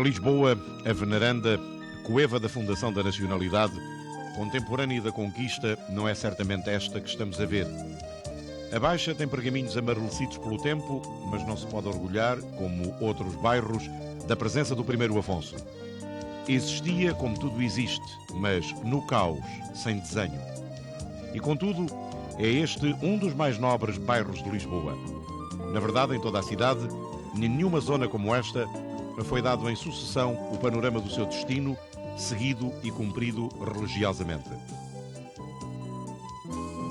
Lisboa, a veneranda coeva da fundação da nacionalidade, contemporânea da conquista, não é certamente esta que estamos a ver. A Baixa tem pergaminhos amarelecidos pelo tempo, mas não se pode orgulhar, como outros bairros, da presença do primeiro Afonso. Existia como tudo existe, mas no caos, sem desenho. E contudo, é este um dos mais nobres bairros de Lisboa. Na verdade, em toda a cidade, nenhuma zona como esta foi dado em sucessão o panorama do seu destino, seguido e cumprido religiosamente.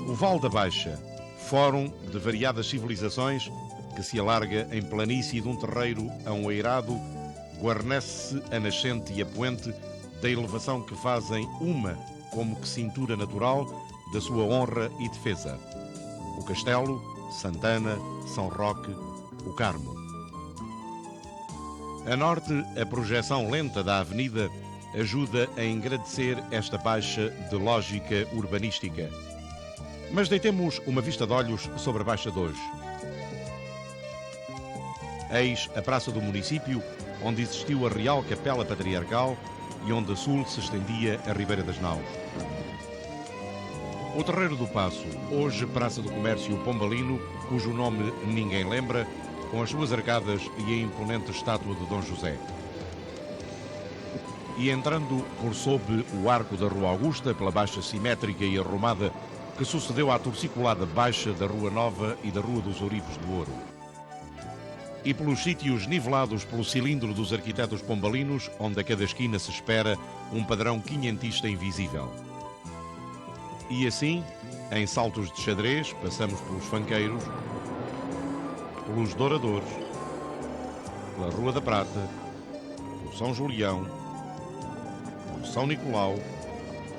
O Val da Baixa, fórum de variadas civilizações, que se alarga em planície de um terreiro a um eirado, guarnece-se a nascente e a poente da elevação que fazem uma, como que cintura natural, da sua honra e defesa. O Castelo, Santana, São Roque, o Carmo. A norte, a projeção lenta da avenida ajuda a engrandecer esta baixa de lógica urbanística. Mas deitemos uma vista de olhos sobre a Baixa de hoje. Eis a praça do município, onde existiu a Real Capela Patriarcal e onde a sul se estendia a Ribeira das Naus. O Terreiro do Paço, hoje Praça do Comércio Pombalino, cujo nome ninguém lembra, com as suas arcadas e a imponente estátua de Dom José. E entrando por sob o arco da Rua Augusta, pela baixa simétrica e arrumada que sucedeu à torciculada baixa da Rua Nova e da Rua dos Ourivos do Ouro. E pelos sítios nivelados pelo cilindro dos arquitetos pombalinos, onde a cada esquina se espera um padrão quinhentista invisível. E assim, em saltos de xadrez, passamos pelos fanqueiros, pelos douradores, pela Rua da Prata, pelo São Julião, pelo São Nicolau,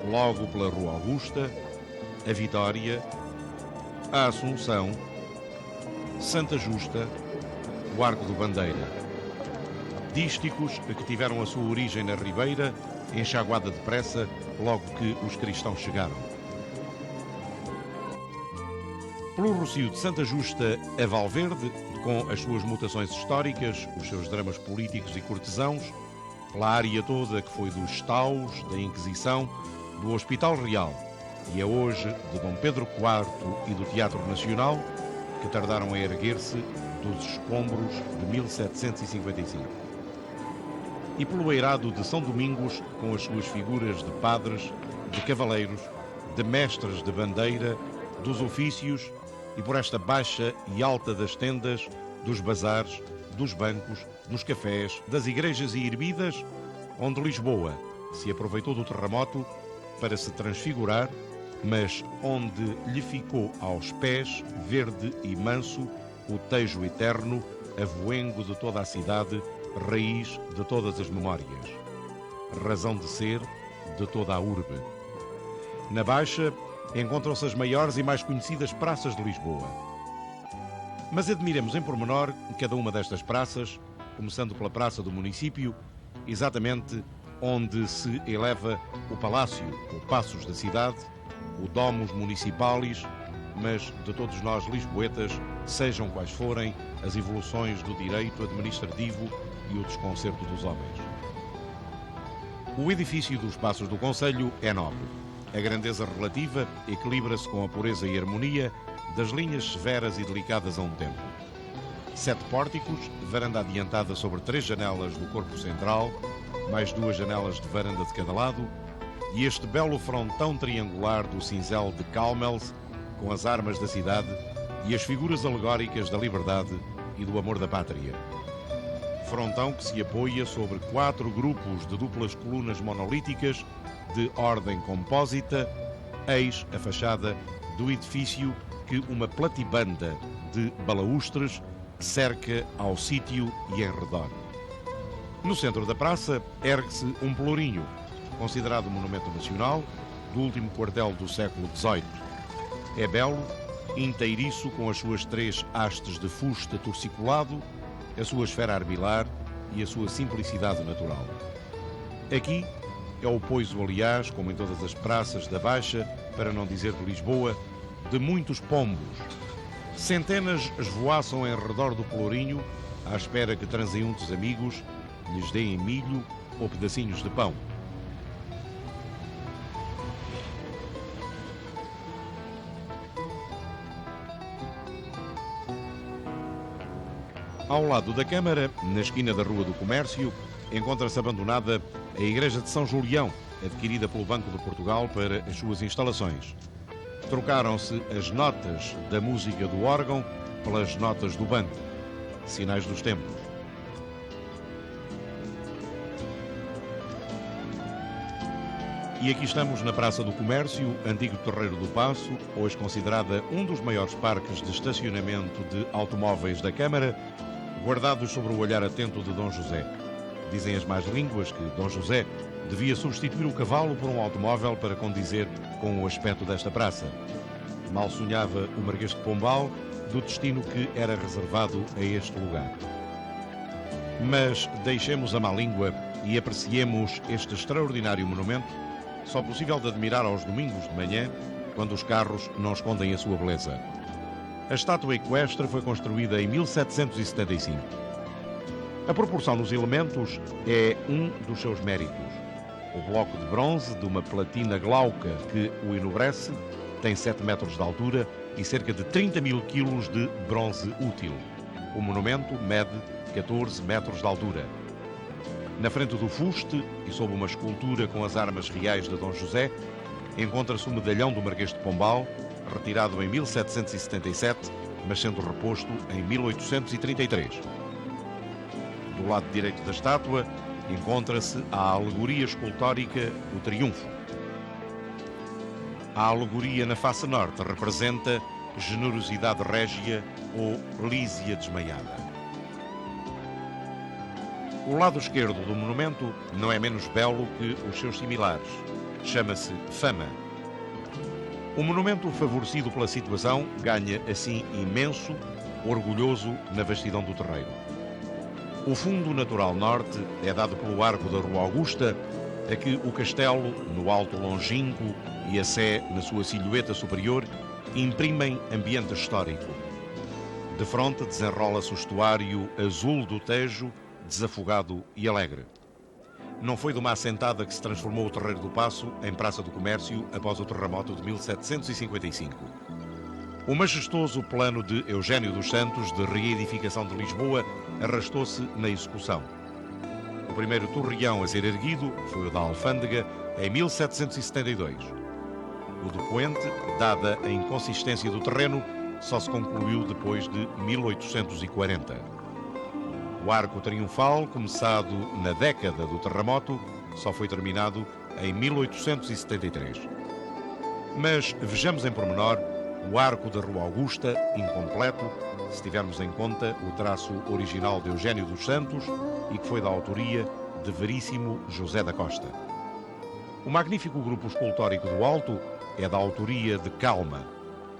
logo pela Rua Augusta, a Vitória, a Assunção, Santa Justa, o Arco do Bandeira. Dísticos que tiveram a sua origem na Ribeira, enxaguada depressa logo que os cristãos chegaram. Pelo Rocio de Santa Justa a Valverde, com as suas mutações históricas, os seus dramas políticos e cortesãos, pela área toda que foi dos Taus, da Inquisição, do Hospital Real e a hoje de Dom Pedro IV e do Teatro Nacional, que tardaram a erguer-se dos escombros de 1755. E pelo eirado de São Domingos, com as suas figuras de padres, de cavaleiros, de mestres de bandeira, dos ofícios, e por esta baixa e alta das tendas, dos bazares, dos bancos, dos cafés, das igrejas e ermidas, onde Lisboa se aproveitou do terremoto para se transfigurar, mas onde lhe ficou aos pés, verde e manso, o Tejo eterno, avoengo de toda a cidade, raiz de todas as memórias, razão de ser de toda a urbe. Na Baixa encontram-se as maiores e mais conhecidas praças de Lisboa. Mas admiremos em pormenor cada uma destas praças, começando pela Praça do Município, exatamente onde se eleva o Palácio, ou Passos da cidade, o Domus Municipalis, mas de todos nós lisboetas, sejam quais forem as evoluções do direito administrativo e o desconcerto dos homens. O edifício dos Passos do Concelho é nobre. A grandeza relativa equilibra-se com a pureza e harmonia das linhas severas e delicadas a um tempo. 7 pórticos, varanda adiantada sobre 3 janelas do corpo central, mais 2 janelas de varanda de cada lado, e este belo frontão triangular do cinzel de Calmels, com as armas da cidade e as figuras alegóricas da liberdade e do amor da pátria. Frontão que se apoia sobre 4 grupos de duplas colunas monolíticas de ordem compósita, eis a fachada do edifício que uma platibanda de balaústres cerca ao sítio e em redor. No centro da praça ergue-se um pelourinho, considerado monumento nacional, do último quartel do século XVIII. É belo, inteiriço com as suas 3 hastes de fuste torciculado, a sua esfera armilar e a sua simplicidade natural. Aqui é o poiso, aliás, como em todas as praças da Baixa, para não dizer de Lisboa, de muitos pombos. Centenas esvoaçam em redor do pelourinho, à espera que transeuntes amigos lhes deem milho ou pedacinhos de pão. Ao lado da Câmara, na esquina da Rua do Comércio, encontra-se abandonada a Igreja de São Julião, adquirida pelo Banco de Portugal para as suas instalações. Trocaram-se as notas da música do órgão pelas notas do banco, sinais dos tempos. E aqui estamos na Praça do Comércio, antigo Terreiro do Paço, hoje considerada um dos maiores parques de estacionamento de automóveis da Câmara, guardados sobre o olhar atento de Dom José. Dizem as más línguas que Dom José devia substituir o cavalo por um automóvel para condizer com o aspecto desta praça. Mal sonhava o Marquês de Pombal do destino que era reservado a este lugar. Mas deixemos a má língua e apreciemos este extraordinário monumento, só possível de admirar aos domingos de manhã, quando os carros não escondem a sua beleza. A estátua equestre foi construída em 1775. A proporção nos elementos é um dos seus méritos. O bloco de bronze de uma platina glauca que o enobrece tem 7 metros de altura e cerca de 30 mil quilos de bronze útil. O monumento mede 14 metros de altura. Na frente do fuste e sob uma escultura com as armas reais de Dom José, encontra-se o medalhão do Marquês de Pombal, retirado em 1777, mas sendo reposto em 1833. Do lado direito da estátua, encontra-se a alegoria escultórica O Triunfo. A alegoria na face norte representa generosidade régia ou lísia desmaiada. O lado esquerdo do monumento não é menos belo que os seus similares. Chama-se Fama. O monumento, favorecido pela situação, ganha assim imenso, orgulhoso na vastidão do terreiro. O fundo natural norte é dado pelo arco da Rua Augusta, a que o castelo, no alto longínquo, e a sé, na sua silhueta superior, imprimem ambiente histórico. De fronte desenrola-se o estuário azul do Tejo, desafogado e alegre. Não foi de uma assentada que se transformou o Terreiro do Paço em Praça do Comércio após o terremoto de 1755. O majestoso plano de Eugênio dos Santos de reedificação de Lisboa arrastou-se na execução. O primeiro torreão a ser erguido foi o da Alfândega em 1772. O do Poente, dada a inconsistência do terreno, só se concluiu depois de 1840. O arco triunfal, começado na década do terremoto, só foi terminado em 1873. Mas vejamos em pormenor o arco da Rua Augusta, incompleto, se tivermos em conta o traço original de Eugênio dos Santos e que foi da autoria de Veríssimo José da Costa. O magnífico grupo escultórico do alto é da autoria de Calma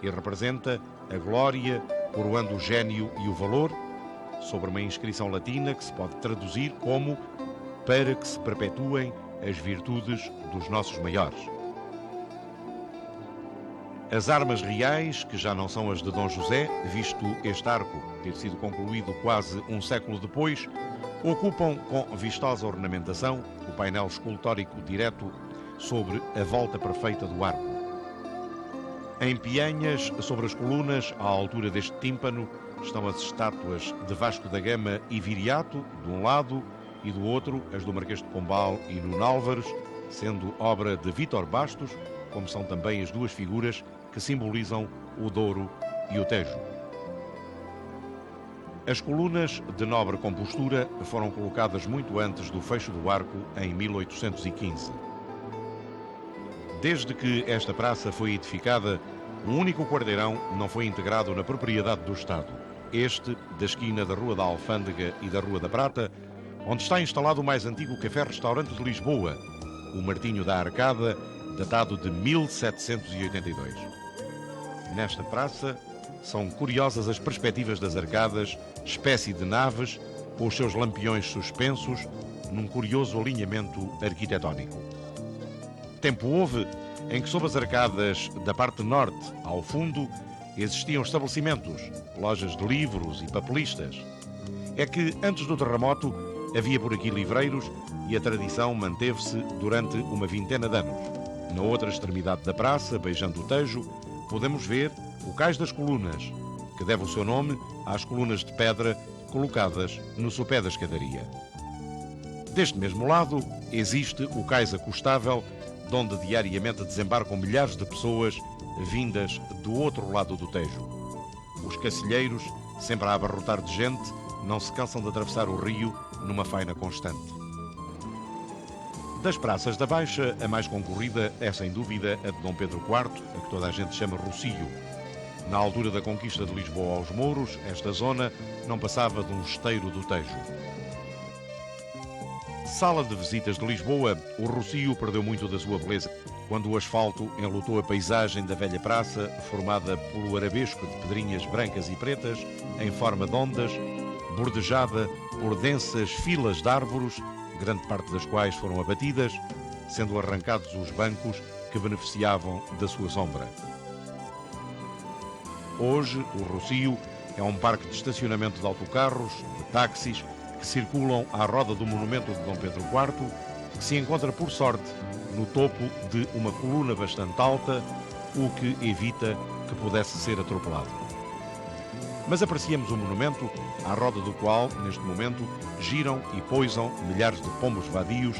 e representa a glória coroando o gênio e o valor, sobre uma inscrição latina que se pode traduzir como para que se perpetuem as virtudes dos nossos maiores. As armas reais, que já não são as de Dom José, visto este arco ter sido concluído quase um século depois, ocupam com vistosa ornamentação o painel escultórico direto sobre a volta perfeita do arco. Em peanhas, sobre as colunas, à altura deste tímpano, estão as estátuas de Vasco da Gama e Viriato, de um lado, e do outro, as do Marquês de Pombal e Nuno Álvares, sendo obra de Vítor Bastos, como são também as duas figuras que simbolizam o Douro e o Tejo. As colunas, de nobre compostura, foram colocadas muito antes do fecho do arco, em 1815. Desde que esta praça foi edificada, um único quarteirão não foi integrado na propriedade do Estado. Este, da esquina da Rua da Alfândega e da Rua da Prata, onde está instalado o mais antigo café-restaurante de Lisboa, o Martinho da Arcada, datado de 1782. Nesta praça, são curiosas as perspectivas das arcadas, espécie de naves, com os seus lampiões suspensos, num curioso alinhamento arquitetónico. Tempo houve em que, sob as arcadas da parte norte ao fundo, existiam estabelecimentos, lojas de livros e papelistas. É que, antes do terremoto, Havia por aqui livreiros e a tradição manteve-se durante uma vintena de anos. Na outra extremidade da praça, beijando o Tejo, podemos ver o Cais das Colunas, que deve o seu nome às colunas de pedra colocadas no sopé da escadaria. Deste mesmo lado, existe o Cais Acostável, de onde diariamente desembarcam milhares de pessoas vindas do outro lado do Tejo. Os cacilheiros, sempre a abarrotar de gente, não se cansam de atravessar o rio numa faina constante. Das praças da Baixa, a mais concorrida é, sem dúvida, a de Dom Pedro IV, a que toda a gente chama Rossio. Na altura da conquista de Lisboa aos mouros, esta zona não passava de um esteiro do Tejo. Sala de visitas de Lisboa, o Rossio perdeu muito da sua beleza quando o asfalto enlutou a paisagem da velha praça, formada pelo arabesco de pedrinhas brancas e pretas, em forma de ondas, bordejada por densas filas de árvores, grande parte das quais foram abatidas, sendo arrancados os bancos que beneficiavam da sua sombra. Hoje, o Rossio é um parque de estacionamento de autocarros, de táxis, que circulam à roda do monumento de Dom Pedro IV, que se encontra, por sorte, no topo de uma coluna bastante alta, o que evita que pudesse ser atropelado. Mas apreciamos o monumento, à roda do qual, neste momento, giram e poisam milhares de pombos vadios,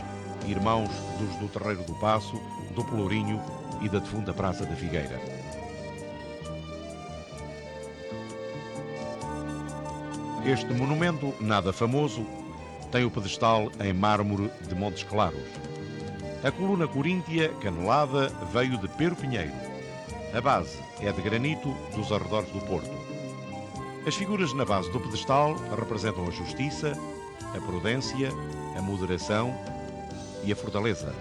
irmãos dos do Terreiro do Paço, do Pelourinho e da defunda Praça da Figueira. Este monumento, nada famoso, tem o pedestal em mármore de Montes Claros. A coluna coríntia, canelada, veio de Pero Pinheiro. A base é de granito dos arredores do Porto. As figuras na base do pedestal representam a justiça, a prudência, a moderação e a fortaleza.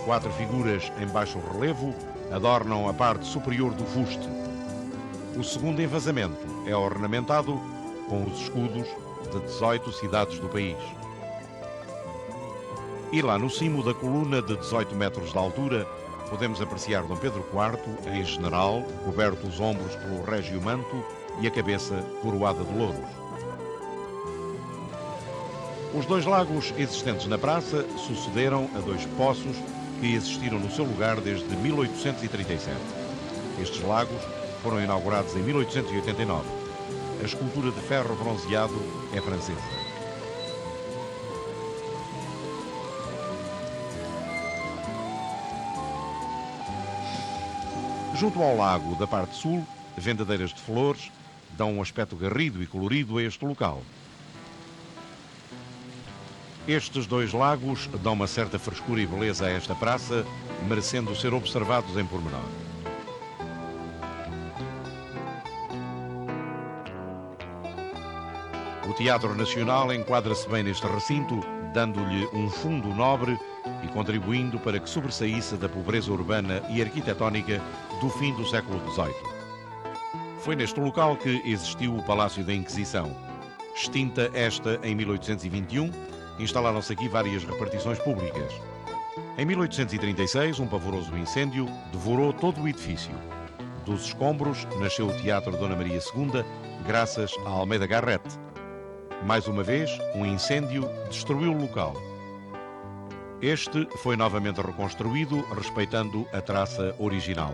Quatro figuras em baixo relevo adornam a parte superior do fuste. O segundo envasamento é ornamentado com os escudos de 18 cidades do país. E lá no cimo da coluna de 18 metros de altura podemos apreciar Dom Pedro IV em general, coberto os ombros pelo régio manto e a cabeça coroada de louros. Os dois lagos existentes na praça sucederam a dois poços que existiram no seu lugar desde 1837. Estes lagos foram inaugurados em 1889. A escultura de ferro bronzeado é francesa. Junto ao lago da parte sul, vendadeiras de flores dão um aspecto garrido e colorido a este local. Estes dois lagos dão uma certa frescura e beleza a esta praça, merecendo ser observados em pormenor. O Teatro Nacional enquadra-se bem neste recinto, dando-lhe um fundo nobre e contribuindo para que sobressaísse da pobreza urbana e arquitetónica do fim do século XVIII. Foi neste local que existiu o Palácio da Inquisição. Extinta esta em 1821, instalaram-se aqui várias repartições públicas. Em 1836, um pavoroso incêndio devorou todo o edifício. Dos escombros nasceu o Teatro Dona Maria II, graças a Almeida Garrett. Mais uma vez, um incêndio destruiu o local. Este foi novamente reconstruído, respeitando a traça original.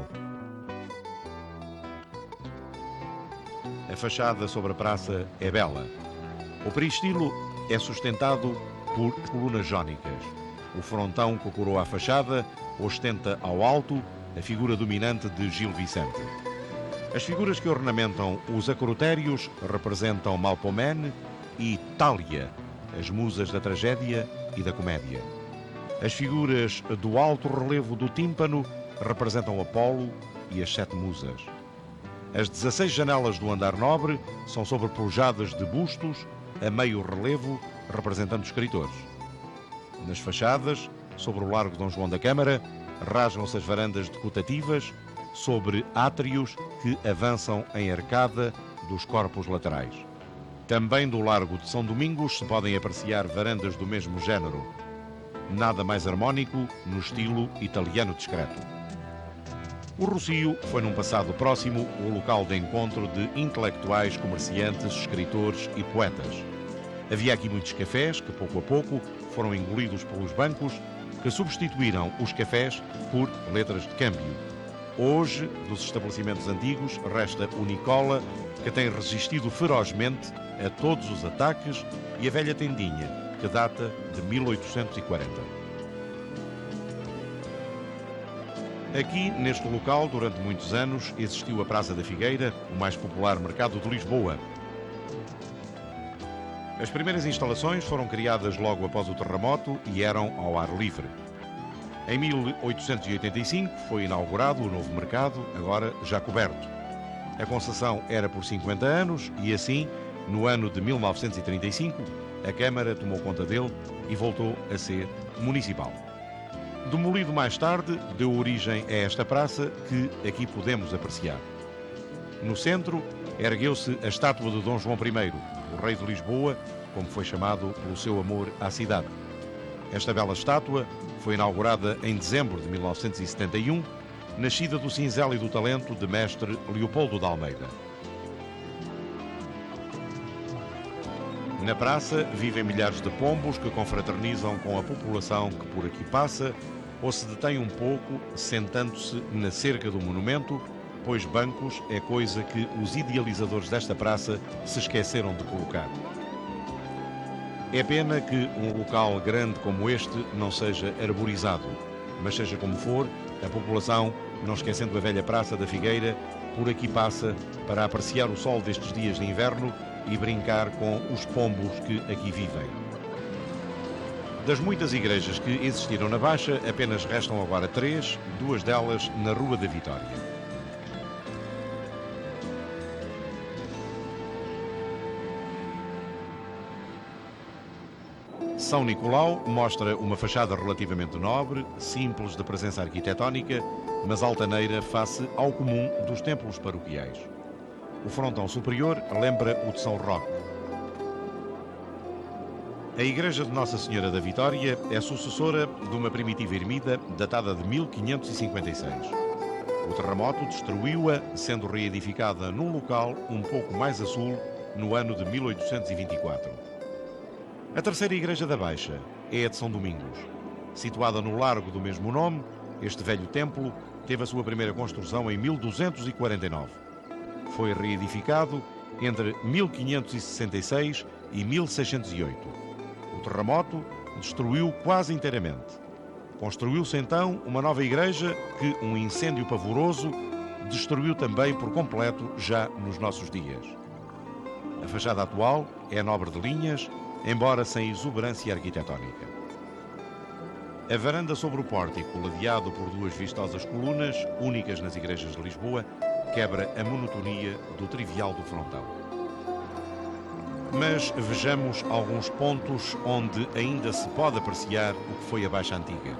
A fachada sobre a praça é bela. O peristilo é sustentado por colunas jónicas. O frontão que coroa a fachada ostenta ao alto a figura dominante de Gil Vicente. As figuras que ornamentam os acrotérios representam Malpomene e Thália, as musas da tragédia e da comédia. As figuras do alto relevo do tímpano representam Apolo e as 7 musas. As 16 janelas do andar nobre são sobrepujadas de bustos a meio relevo, representando escritores. Nas fachadas, sobre o largo Dom João da Câmara, rasgam-se as varandas decotativas sobre átrios que avançam em arcada dos corpos laterais. Também do largo de São Domingos se podem apreciar varandas do mesmo género. Nada mais harmónico no estilo italiano discreto. O Rossio foi num passado próximo o local de encontro de intelectuais, comerciantes, escritores e poetas. Havia aqui muitos cafés que, pouco a pouco, foram engolidos pelos bancos, que substituíram os cafés por letras de câmbio. Hoje, dos estabelecimentos antigos, resta o Nicola, que tem resistido ferozmente a todos os ataques, e a velha tendinha, que data de 1840. Aqui, neste local, durante muitos anos, existiu a Praça da Figueira, o mais popular mercado de Lisboa. As primeiras instalações foram criadas logo após o terremoto e eram ao ar livre. Em 1885 foi inaugurado o novo mercado, agora já coberto. A concessão era por 50 anos e assim, no ano de 1935, a Câmara tomou conta dele e voltou a ser municipal. Demolido mais tarde, deu origem a esta praça que aqui podemos apreciar. No centro, ergueu-se a estátua de Dom João I, o rei de Lisboa, como foi chamado pelo seu amor à cidade. Esta bela estátua foi inaugurada em dezembro de 1971, nascida do cinzel e do talento de mestre Leopoldo de Almeida. Na praça vivem milhares de pombos que confraternizam com a população que por aqui passa ou se detém um pouco sentando-se na cerca do monumento, pois bancos é coisa que os idealizadores desta praça se esqueceram de colocar. É pena que um local grande como este não seja arborizado, mas seja como for, a população, não esquecendo a velha Praça da Figueira, por aqui passa para apreciar o sol destes dias de inverno e brincar com os pombos que aqui vivem. Das muitas igrejas que existiram na Baixa, apenas restam agora 3, 2 delas na Rua da Vitória. São Nicolau mostra uma fachada relativamente nobre, simples de presença arquitetónica, mas altaneira face ao comum dos templos paroquiais. O frontão superior lembra o de São Roque. A Igreja de Nossa Senhora da Vitória é sucessora de uma primitiva ermida datada de 1556. O terremoto destruiu-a, sendo reedificada num local um pouco mais a sul, no ano de 1824. A terceira igreja da Baixa é a de São Domingos. Situada no largo do mesmo nome, este velho templo teve a sua primeira construção em 1249. Foi reedificado entre 1566 e 1608. O terremoto destruiu quase inteiramente. Construiu-se então uma nova igreja que um incêndio pavoroso destruiu também por completo já nos nossos dias. A fachada atual é nobre de linhas, embora sem exuberância arquitetónica. A varanda sobre o pórtico, ladeado por 2 vistosas colunas, únicas nas igrejas de Lisboa, quebra a monotonia do trivial do frontão. Mas vejamos alguns pontos onde ainda se pode apreciar o que foi a Baixa Antiga.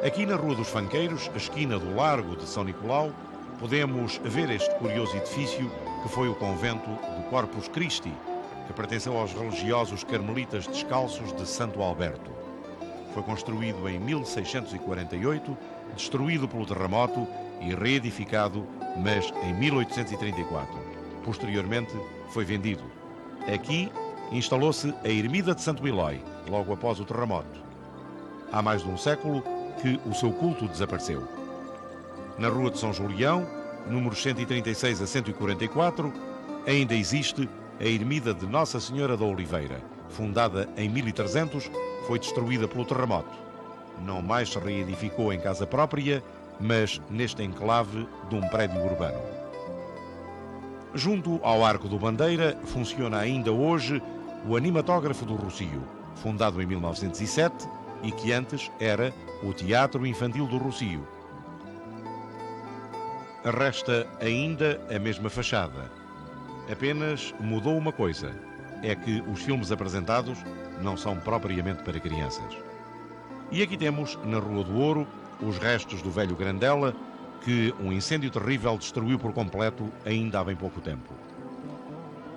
Aqui na Rua dos Fanqueiros, a esquina do Largo de São Nicolau, podemos ver este curioso edifício que foi o convento do Corpus Christi, que pertenceu aos religiosos carmelitas descalços de Santo Alberto. Foi construído em 1648, destruído pelo terremoto e reedificado, mas em 1834. Posteriormente, foi vendido. Aqui instalou-se a Ermida de Santo Ilói, logo após o terremoto. Há mais de um século que o seu culto desapareceu. Na Rua de São Julião, números 136 a 144, ainda existe a Ermida de Nossa Senhora da Oliveira, fundada em 1300, foi destruída pelo terremoto. Não mais se reedificou em casa própria, mas neste enclave de um prédio urbano. Junto ao Arco do Bandeira funciona ainda hoje o Animatógrafo do Rossio, fundado em 1907 e que antes era o Teatro Infantil do Rossio. Resta ainda a mesma fachada. Apenas mudou uma coisa, é que os filmes apresentados não são propriamente para crianças. E aqui temos, na Rua do Ouro, os restos do velho Grandela, que um incêndio terrível destruiu por completo ainda há bem pouco tempo.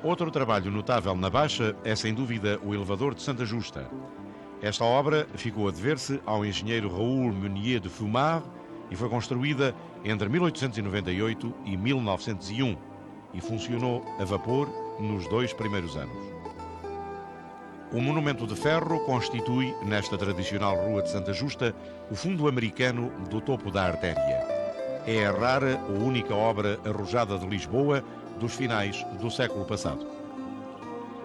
Outro trabalho notável na Baixa é, sem dúvida, o elevador de Santa Justa. Esta obra ficou a dever-se ao engenheiro Raoul Meunier de Fumar e foi construída entre 1898 e 1901 e funcionou a vapor nos 2 primeiros anos. O monumento de ferro constitui, nesta tradicional Rua de Santa Justa, o fundo americano do topo da artéria. É a rara ou única obra arrojada de Lisboa dos finais do século passado.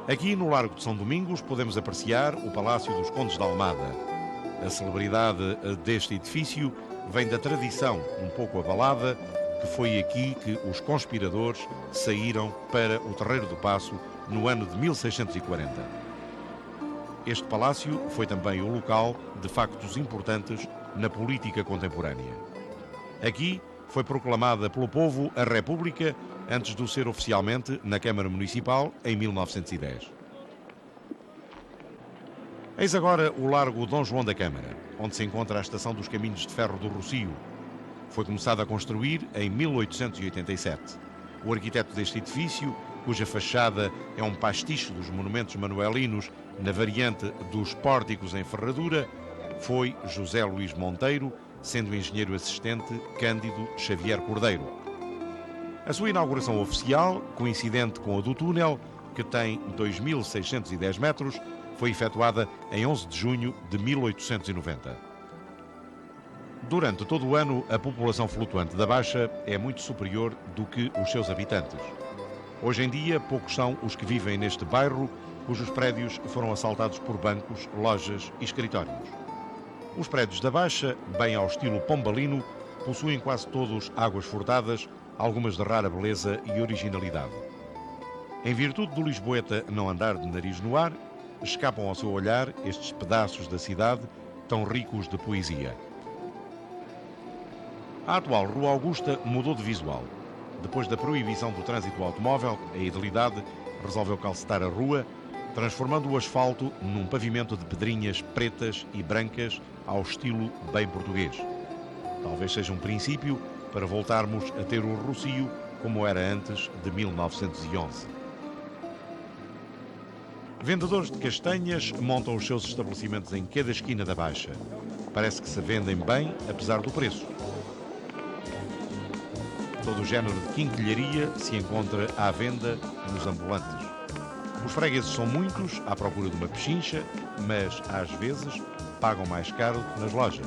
Aqui no Largo de São Domingos podemos apreciar o Palácio dos Condes de Almada. A celebridade deste edifício vem da tradição um pouco abalada que foi aqui que os conspiradores saíram para o Terreiro do Paço no ano de 1640. Este palácio foi também o local de factos importantes na política contemporânea. Aqui foi proclamada pelo povo a República antes de o ser oficialmente na Câmara Municipal em 1910. Eis agora o Largo Dom João da Câmara, onde se encontra a Estação dos Caminhos de Ferro do Rossio. Foi começada a construir em 1887. O arquiteto deste edifício, cuja fachada é um pastiche dos monumentos manuelinos na variante dos pórticos em ferradura, foi José Luís Monteiro, sendo engenheiro assistente Cândido Xavier Cordeiro. A sua inauguração oficial, coincidente com a do túnel, que tem 2.610 metros, foi efetuada em 11 de junho de 1890. Durante todo o ano, a população flutuante da Baixa é muito superior do que os seus habitantes. Hoje em dia, poucos são os que vivem neste bairro, cujos prédios foram assaltados por bancos, lojas e escritórios. Os prédios da Baixa, bem ao estilo pombalino, possuem quase todos águas furtadas, algumas de rara beleza e originalidade. Em virtude do lisboeta não andar de nariz no ar, escapam ao seu olhar estes pedaços da cidade tão ricos de poesia. A atual Rua Augusta mudou de visual. Depois da proibição do trânsito automóvel, a Edilidade resolveu calcetar a rua, transformando o asfalto num pavimento de pedrinhas pretas e brancas ao estilo bem português. Talvez seja um princípio para voltarmos a ter o Rossio como era antes de 1911. Vendedores de castanhas montam os seus estabelecimentos em cada esquina da Baixa. Parece que se vendem bem, apesar do preço. Todo o género de quinquilharia se encontra à venda nos ambulantes. Os fregueses são muitos, à procura de uma pechincha, mas, às vezes, pagam mais caro que nas lojas.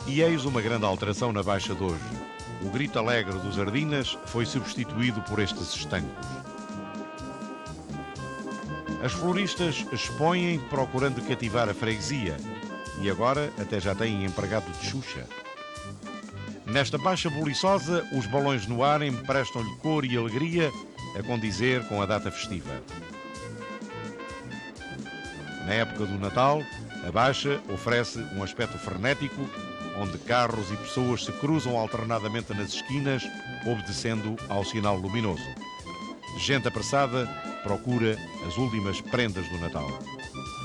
E eis uma grande alteração na Baixa de hoje. O grito alegre dos Ardinas foi substituído por estes estancos. As floristas expõem procurando cativar a freguesia e agora até já têm empregado de Xuxa. Nesta Baixa buliçosa, os balões no ar emprestam-lhe cor e alegria a condizer com a data festiva. Na época do Natal, a Baixa oferece um aspecto frenético, onde carros e pessoas se cruzam alternadamente nas esquinas, obedecendo ao sinal luminoso. Gente apressada procura as últimas prendas do Natal.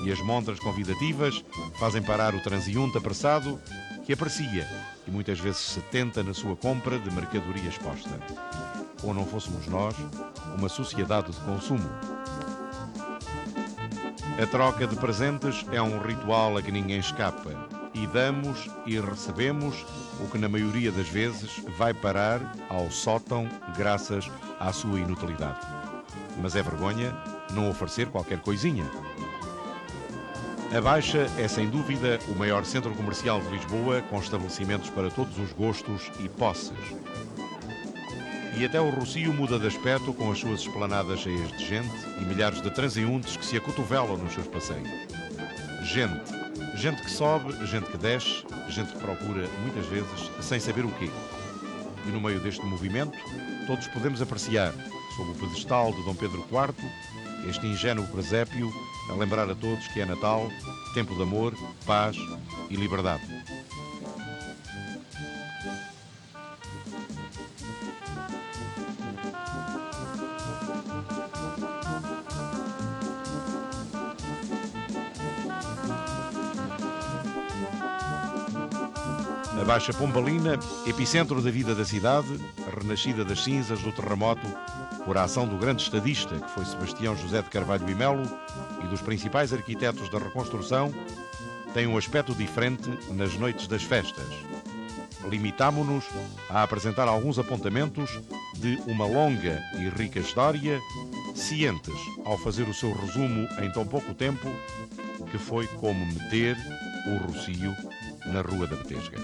E as montras convidativas fazem parar o transeunte apressado que aprecia e muitas vezes se tenta na sua compra de mercadoria exposta. Ou não fôssemos nós uma sociedade de consumo. A troca de presentes é um ritual a que ninguém escapa. E damos e recebemos o que na maioria das vezes vai parar ao sótão graças à sua inutilidade. Mas é vergonha não oferecer qualquer coisinha. A Baixa é sem dúvida o maior centro comercial de Lisboa, com estabelecimentos para todos os gostos e posses. E até o Rossio muda de aspecto com as suas esplanadas cheias de gente e milhares de transeuntes que se acotovelam nos seus passeios. Gente que sobe, gente que desce, gente que procura, muitas vezes, sem saber o quê. E no meio deste movimento, todos podemos apreciar, sob o pedestal de Dom Pedro IV, este ingênuo presépio a lembrar a todos que é Natal, tempo de amor, paz e liberdade. A Baixa Pombalina, epicentro da vida da cidade, renascida das cinzas do terremoto por a ação do grande estadista, que foi Sebastião José de Carvalho e Melo, e dos principais arquitetos da reconstrução, tem um aspecto diferente nas noites das festas. Limitámo-nos a apresentar alguns apontamentos de uma longa e rica história, cientes, ao fazer o seu resumo em tão pouco tempo, que foi como meter o Rocio na Rua da Betesga.